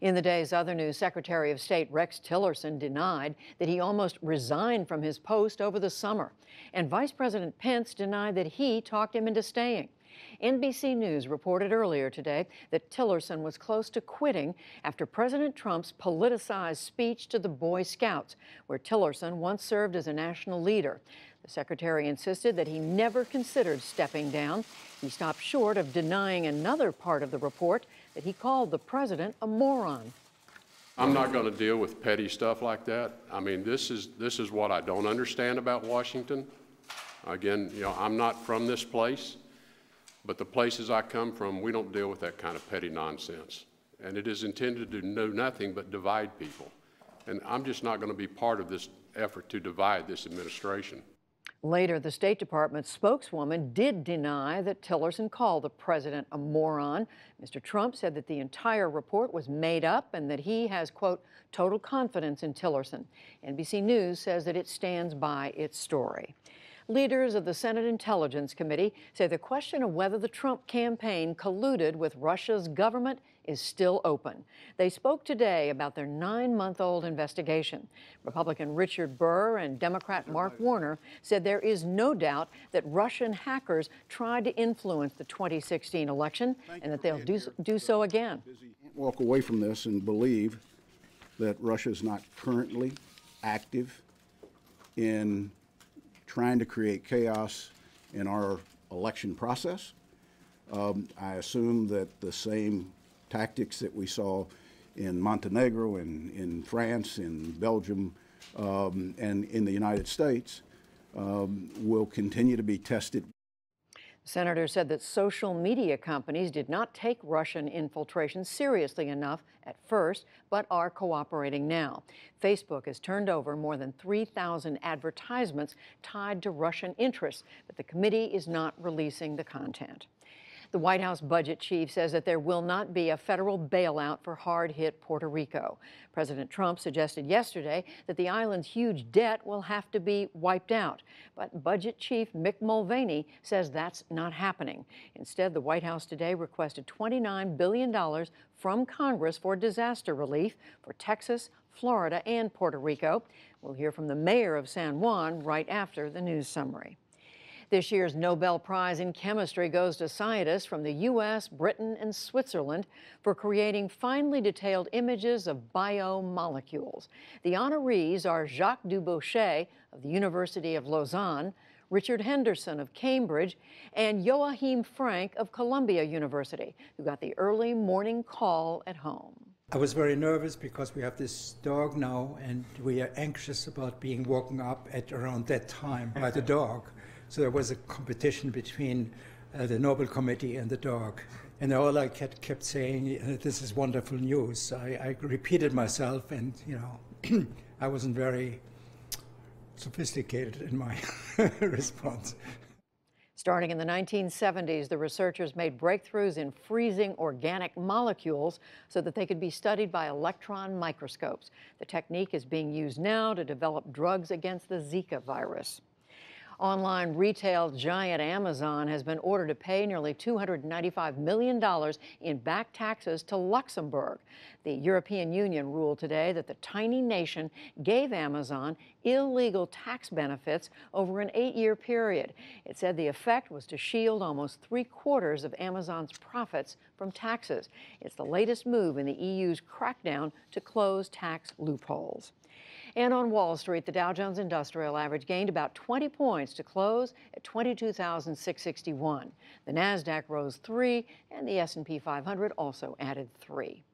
In the day's other news, Secretary of State Rex Tillerson denied that he almost resigned from his post over the summer. And Vice President Pence denied that he talked him into staying. NBC News reported earlier today that Tillerson was close to quitting after President Trump's politicized speech to the Boy Scouts, where Tillerson once served as a national leader. The secretary insisted that he never considered stepping down. He stopped short of denying another part of the report, that he called the president a moron. I'm not going to deal with petty stuff like that. I mean, this is what I don't understand about Washington. Again, I'm not from this place, but the places I come from, we don't deal with that kind of petty nonsense. And it is intended to do nothing but divide people. And I'm just not going to be part of this effort to divide this administration. Later, the State Department spokeswoman did deny that Tillerson called the president a moron. Mr. Trump said that the entire report was made up and that he has, quote, total confidence in Tillerson. NBC News says that it stands by its story. Leaders of the Senate Intelligence Committee say the question of whether the Trump campaign colluded with Russia's government is still open. They spoke today about their 9-month-old investigation. Republican Richard Burr and Democrat Mark Warner said there is no doubt that Russian hackers tried to influence the 2016 election and that they'll do so again. Walk away from this and believe that Russia is not currently active in trying to create chaos in our election process. I assume that the same tactics that we saw in Montenegro and in France, in Belgium, and in the United States will continue to be tested. The senator said that social media companies did not take Russian infiltration seriously enough at first, but are cooperating now. Facebook has turned over more than 3,000 advertisements tied to Russian interests, but the committee is not releasing the content. The White House budget chief says that there will not be a federal bailout for hard-hit Puerto Rico. President Trump suggested yesterday that the island's huge debt will have to be wiped out. But budget chief Mick Mulvaney says that's not happening. Instead, the White House today requested $29 billion from Congress for disaster relief for Texas, Florida, and Puerto Rico. We'll hear from the mayor of San Juan right after the news summary. This year's Nobel Prize in Chemistry goes to scientists from the U.S., Britain, and Switzerland for creating finely detailed images of biomolecules. The honorees are Jacques Dubochet of the University of Lausanne, Richard Henderson of Cambridge, and Joachim Frank of Columbia University, who got the early morning call at home. I was very nervous because we have this dog now, and we are anxious about being woken up at around that time by the dog. So there was a competition between the Nobel Committee and the dog. And all I kept saying, this is wonderful news. I repeated myself, and, I wasn't very sophisticated in my response. Starting in the 1970s, the researchers made breakthroughs in freezing organic molecules so that they could be studied by electron microscopes. The technique is being used now to develop drugs against the Zika virus. Online retail giant Amazon has been ordered to pay nearly $295 million in back taxes to Luxembourg. The European Union ruled today that the tiny nation gave Amazon illegal tax benefits over an 8-year period. It said the effect was to shield almost 3/4 of Amazon's profits from taxes. It's the latest move in the EU's crackdown to close tax loopholes. And on Wall Street, the Dow Jones Industrial Average gained about 20 points to close at 22,661. The Nasdaq rose 3, and the S&P 500 also added 3.